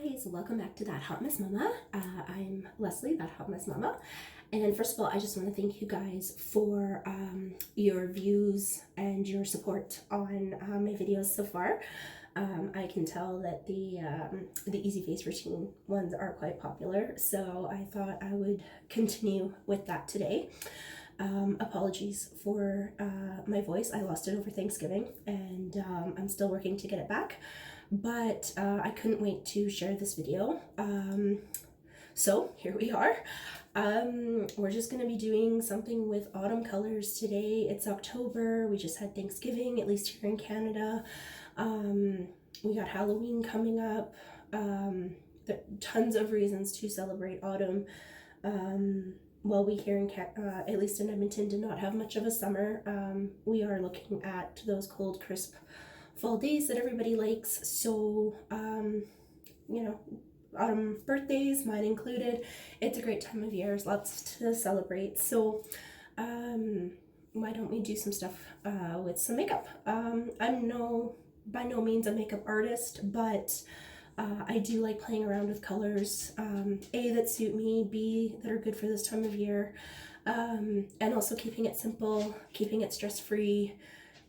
guys, welcome back to That Hot Mess Mama. I'm Leslie, That Hot Mess Mama. And first of all, I just want to thank you guys for your views and your support on my videos so far. I can tell that the easy face routine ones are quite popular, so I thought I would continue with that today. Apologies for my voice. I lost it over Thanksgiving, and I'm still working to get it back. But I couldn't wait to share this video. So here we are. We're just going to be doing something with autumn colors today. It's October. We just had Thanksgiving, at least here in Canada. We got Halloween coming up. There are tons of reasons to celebrate autumn. While we here in at least in Edmonton did not have much of a summer, we are looking at those cold, crisp fall days that everybody likes. So you know, autumn birthdays, mine included, it's a great time of year. There's lots to celebrate. So why don't we do some stuff with some makeup? I'm by no means a makeup artist, but I do like playing around with colors, A, that suit me, B, that are good for this time of year, and also keeping it simple, keeping it stress-free,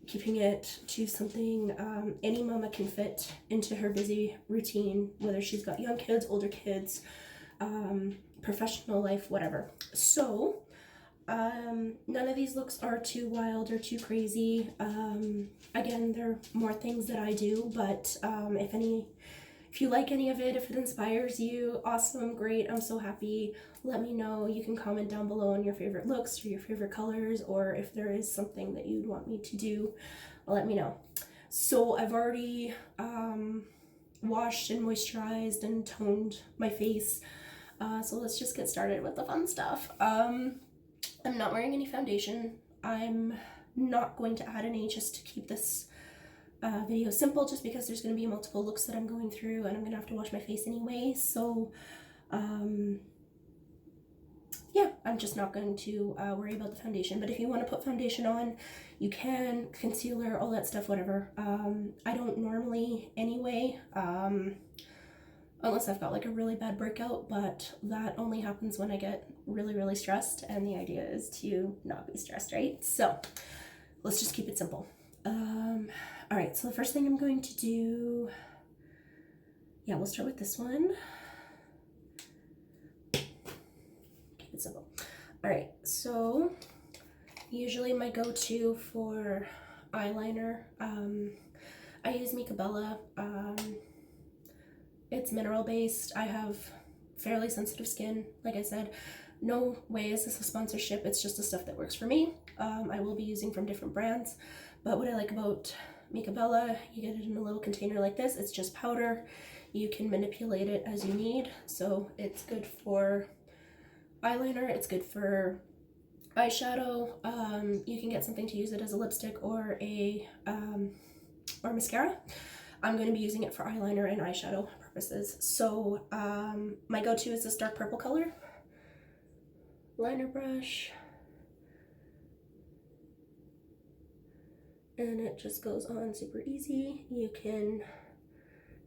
keeping it to something any mama can fit into her busy routine, whether she's got young kids, older kids, professional life, whatever. So none of these looks are too wild or too crazy. Again, there are more things that I do, but if you like any of it, if it inspires you, awesome, great, I'm so happy. Let me know. You can comment down below on your favorite looks or your favorite colors, or if there is something that you'd want me to do, let me know. So I've already washed and moisturized and toned my face. So let's just get started with the fun stuff. I'm not wearing any foundation. I'm not going to add any just to keep this video simple, just because there's going to be multiple looks that I'm going through and I'm going to have to wash my face anyway. So yeah, I'm just not going to worry about the foundation. But if you want to put foundation on, you can, concealer, all that stuff, whatever. I don't normally anyway, unless I've got like a really bad breakout, but that only happens when I get really, really stressed, and the idea is to not be stressed, right? So let's just keep it simple. All right, so the first thing I'm going to do, yeah, we'll start with this one. Keep it simple. All right, so usually my go-to for eyeliner, I use Bella. It's mineral based. I have fairly sensitive skin. Like I said, no way is this a sponsorship. It's just the stuff that works for me. I will be using from different brands, but what I like about Bella, you get it in a little container like this. It's just powder. You can manipulate it as you need. So it's good for eyeliner. It's good for eyeshadow. You can get something to use it as a lipstick or a or mascara. I'm going to be using it for eyeliner and eyeshadow purposes. So my go-to is this dark purple color. Liner brush. And it just goes on super easy. You can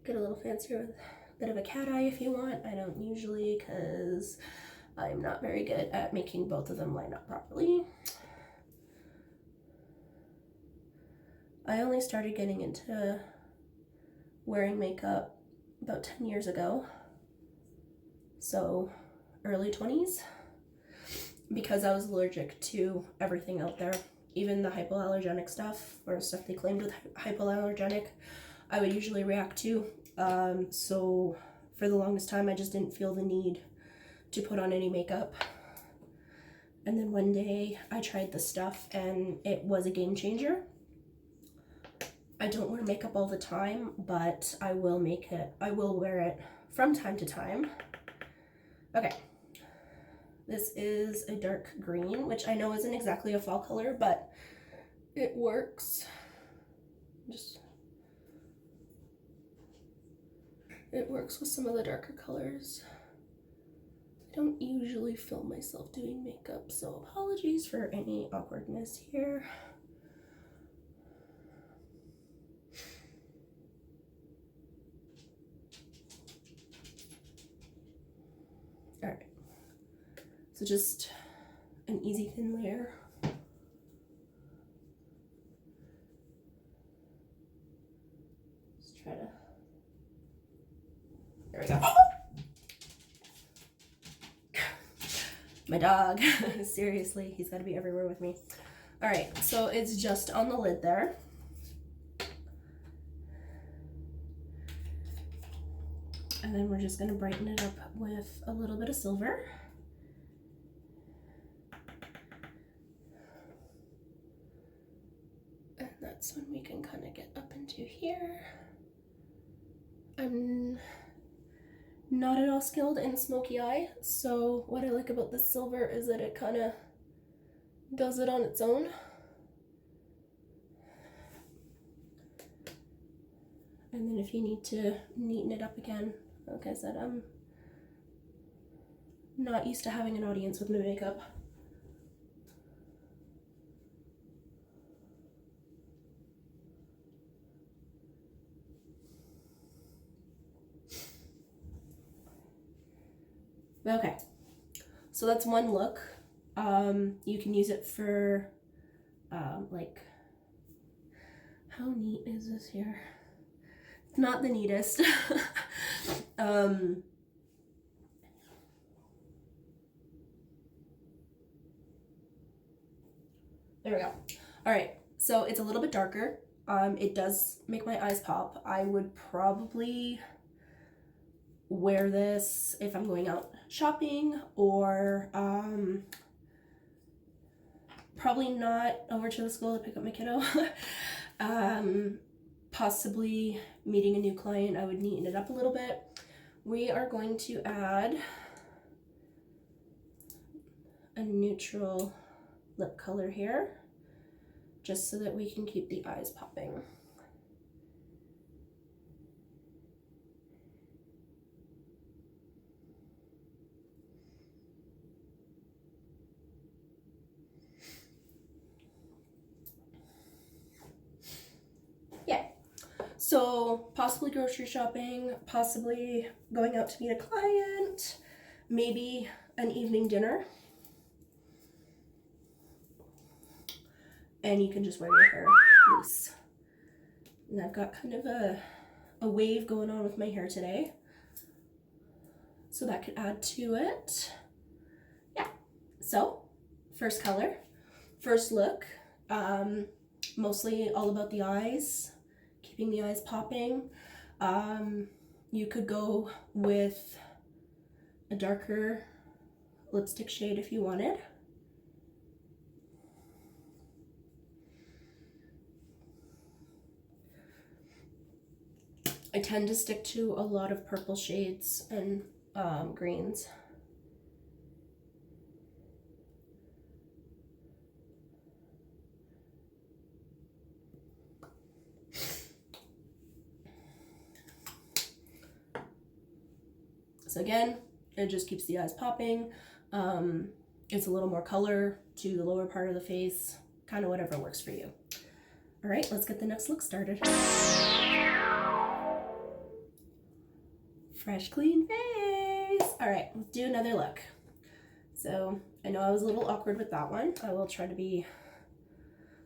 get a little fancier with a bit of a cat eye if you want. I don't usually, because I'm not very good at making both of them line up properly. I only started getting into wearing makeup about 10 years ago, so early 20s, because I was allergic to everything out there. Even the hypoallergenic stuff, or stuff they claimed was hypoallergenic, I would usually react to. So for the longest time, I just didn't feel the need to put on any makeup. And then one day I tried this stuff and it was a game changer. I don't wear makeup all the time, but I will wear it from time to time. Okay. This is a dark green, which I know isn't exactly a fall color, but it works. It works with some of the darker colors. I don't usually film myself doing makeup, so apologies for any awkwardness here. So just an easy thin layer. Let's try to, there we go. My dog, seriously, he's got to be everywhere with me. All right, so it's just on the lid there. And then we're just going to brighten it up with a little bit of silver. And that's when we can kind of get up into here. I'm not at all skilled in smoky eye, so what I like about this silver is that it kind of does it on its own. And then if you need to neaten it up again, like I said, I'm not used to having an audience with my makeup. Okay, so that's one look. You can use it for, like, how neat is this here? It's not the neatest. There we go. All right, so it's a little bit darker. It does make my eyes pop. I would probably wear this if I'm going out shopping, or probably not over to the school to pick up my kiddo. Possibly meeting a new client, I would neaten it up a little bit. We are going to add a neutral lip color here, just so that we can keep the eyes popping. Yeah, so possibly grocery shopping, possibly going out to meet a client, maybe an evening dinner. And you can just wear your hair loose. And I've got kind of a wave going on with my hair today, so that could add to it. Yeah, so first color, first look, mostly all about the eyes, keeping the eyes popping. You could go with a darker lipstick shade if you wanted. I tend to stick to a lot of purple shades and greens. So again, it just keeps the eyes popping. It's a little more color to the lower part of the face, kind of whatever works for you. All right, let's get the next look started. Fresh, clean face. All right, let's do another look. So I know I was a little awkward with that one. I will try to be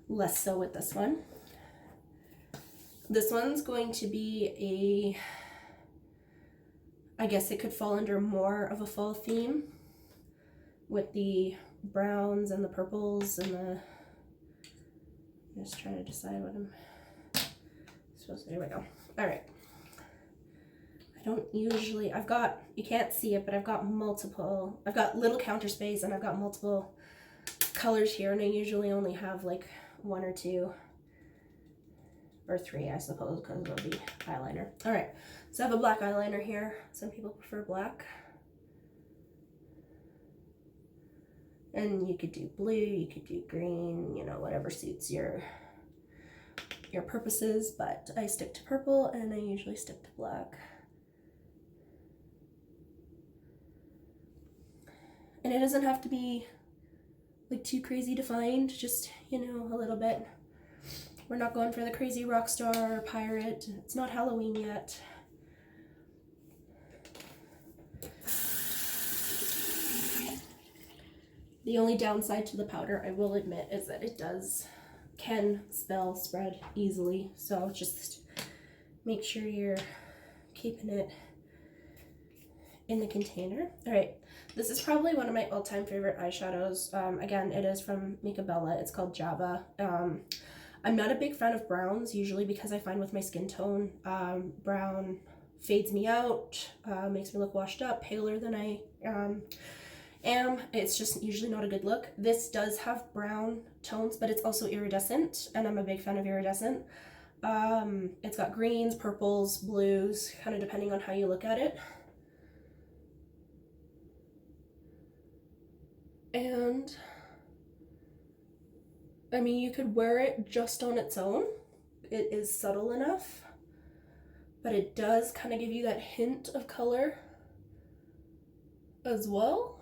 less so with this one. This one's going to be I guess it could fall under more of a fall theme with the browns and the purples and the, I'm just trying to decide what I'm supposed to do. There we go. All right. I don't usually, you can't see it, but I've got little counter space and I've got multiple colors here, and I usually only have like one or two or three, I suppose, because of the eyeliner. All right, so I have a black eyeliner here. Some people prefer black. And you could do blue, you could do green, you know, whatever suits your purposes, but I stick to purple and I usually stick to black. And it doesn't have to be like too crazy defined, just, you know, a little bit. We're not going for the crazy rock star or pirate. It's not Halloween yet. The only downside to the powder, I will admit, is that it can spread easily. So just make sure you're keeping it in the container. All right, this is probably one of my all-time favorite eyeshadows. Again, it is from Makeup Bella. It's called Java. I'm not a big fan of browns, usually because I find with my skin tone, brown fades me out, makes me look washed up, paler than I am. It's just usually not a good look. This does have brown tones, but it's also iridescent, and I'm a big fan of iridescent. It's got greens, purples, blues, kind of depending on how you look at it. And I mean, you could wear it just on its own. It is subtle enough, but it does kind of give you that hint of color as well.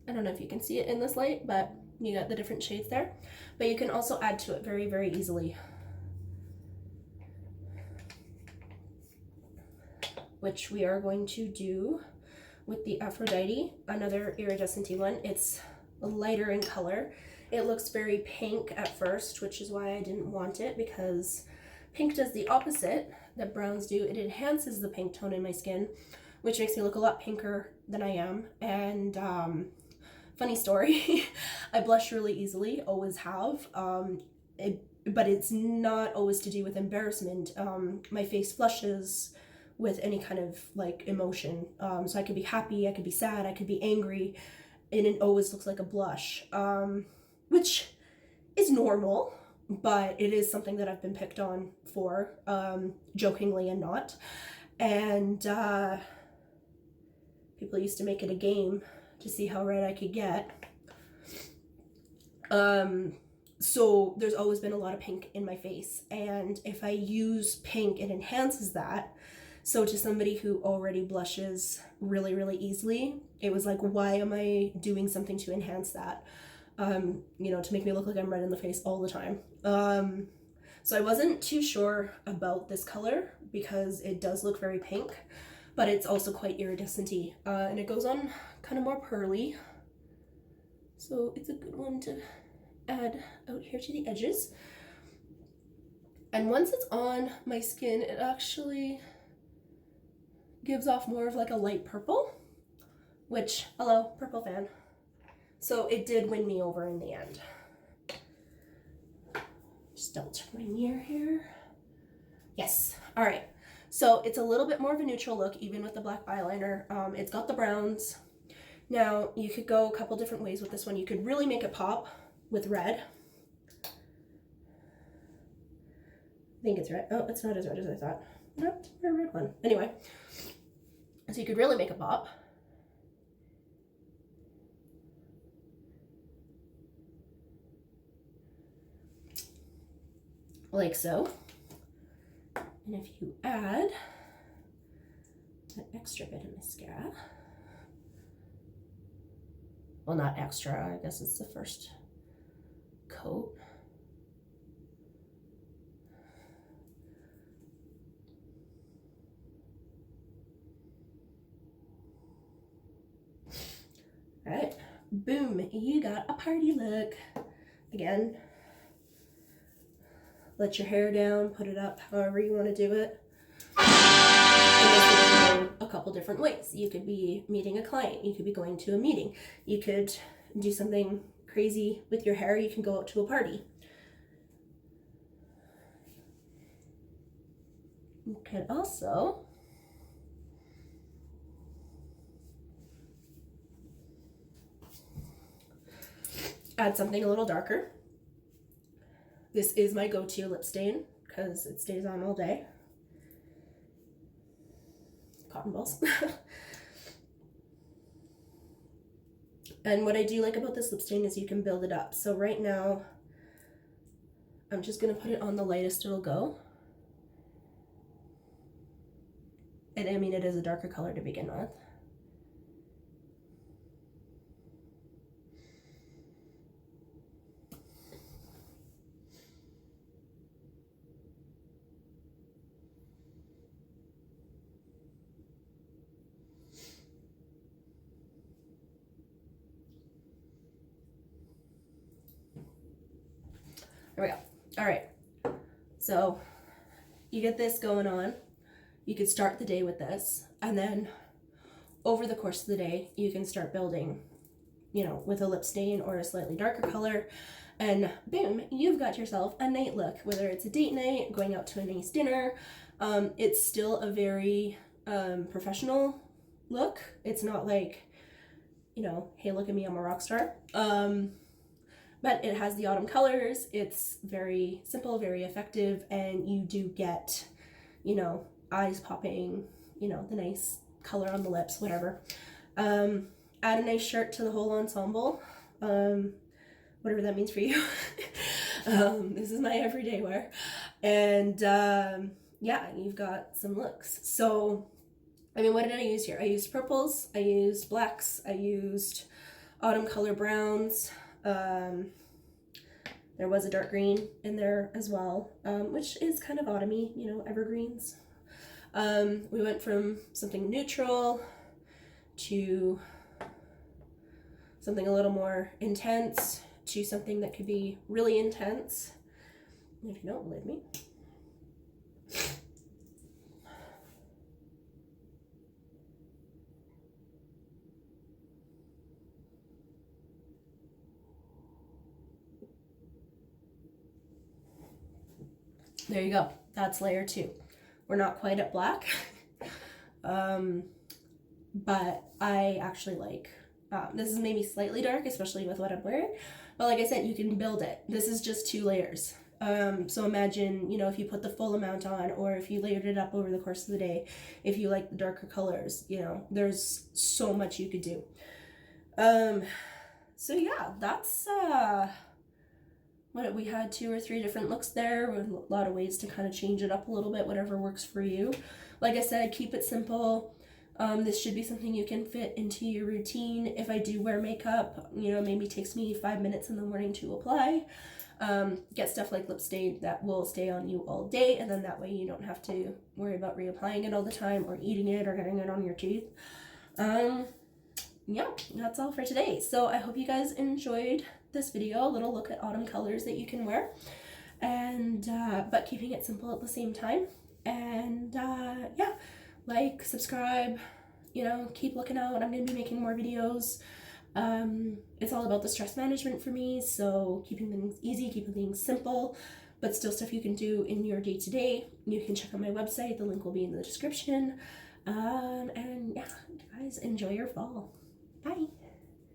I don't know if you can see it in this light, but you got the different shades there. But you can also add to it very, very easily, which we are going to do with the Aphrodite, another iridescent-y one. It's lighter in color. It looks very pink at first, which is why I didn't want it, because pink does the opposite that browns do. It enhances the pink tone in my skin, which makes me look a lot pinker than I am. And funny story, I blush really easily, always have, but it's not always to do with embarrassment. My face flushes with any kind of like emotion. So I could be happy, I could be sad, I could be angry, and it always looks like a blush, which is normal, but it is something that I've been picked on for, jokingly and not. And people used to make it a game to see how red I could get. So there's always been a lot of pink in my face, and if I use pink, it enhances that. So to somebody who already blushes really, really easily, it was like, why am I doing something to enhance that? You know, to make me look like I'm red in the face all the time. So I wasn't too sure about this color because it does look very pink, but it's also quite iridescent-y, and it goes on kind of more pearly. So it's a good one to add out here to the edges. And once it's on my skin, it actually gives off more of like a light purple, which, hello, purple fan. So it did win me over in the end. Just double check my mirror here. Yes, all right. So it's a little bit more of a neutral look, even with the black eyeliner. It's got the browns. Now, you could go a couple different ways with this one. You could really make it pop with red. I think it's red. Oh, it's not as red as I thought. No, it's a red one. Anyway, so you could really make it pop. Like so. And if you add that extra bit of mascara, well, not extra, I guess it's the first coat. All right, boom, you got a party look. Again, let your hair down, put it up however you want to do it. And this could go a couple different ways. You could be meeting a client, you could be going to a meeting, you could do something crazy with your hair, you can go out to a party. You could also add something a little darker. This is my go-to lip stain because it stays on all day. Cotton balls. And what I do like about this lip stain is you can build it up. So right now, I'm just gonna put it on the lightest it'll go. And I mean, it is a darker color to begin with. Here we go. All right. So you get this going on. You could start the day with this, and then over the course of the day, you can start building, you know, with a lip stain or a slightly darker color, and boom, you've got yourself a night look. Whether it's a date night, going out to a nice dinner, it's still a very professional look. It's not like, you know, hey, look at me, I'm a rock star. But it has the autumn colors. It's very simple, very effective, and you do get, you know, eyes popping, you know, the nice color on the lips, whatever. Add a nice shirt to the whole ensemble, whatever that means for you. This is my everyday wear. And yeah, you've got some looks. So, I mean, what did I use here? I used purples, I used blacks, I used autumn color browns. There was a dark green in there as well, which is kind of autumny, you know, evergreens. We went from something neutral to something a little more intense to something that could be really intense. If you don't believe me. There you go. That's layer 2. We're not quite at black, but I actually like, this is maybe slightly dark, especially with what I'm wearing, but like I said, you can build it. This is just 2 layers. So imagine, you know, if you put the full amount on, or if you layered it up over the course of the day, if you like the darker colors, you know, there's so much you could do. So yeah, that's, what we had 2 or 3 different looks there, with a lot of ways to kind of change it up a little bit, whatever works for you. Like I said, keep it simple. This should be something you can fit into your routine. If I do wear makeup, you know, maybe takes me 5 minutes in the morning to apply. Get stuff like lip stain that will stay on you all day, and then that way you don't have to worry about reapplying it all the time, or eating it, or getting it on your teeth. Yeah, that's all for today. So I hope you guys enjoyed this video, a little look at autumn colors that you can wear, and but keeping it simple at the same time. And yeah, like, subscribe, you know, keep looking out. I'm going to be making more videos. It's all about the stress management for me, so keeping things easy, keeping things simple, but still stuff you can do in your day-to-day. You can check out my website, the link will be in the description. And yeah, guys, enjoy your fall. Bye.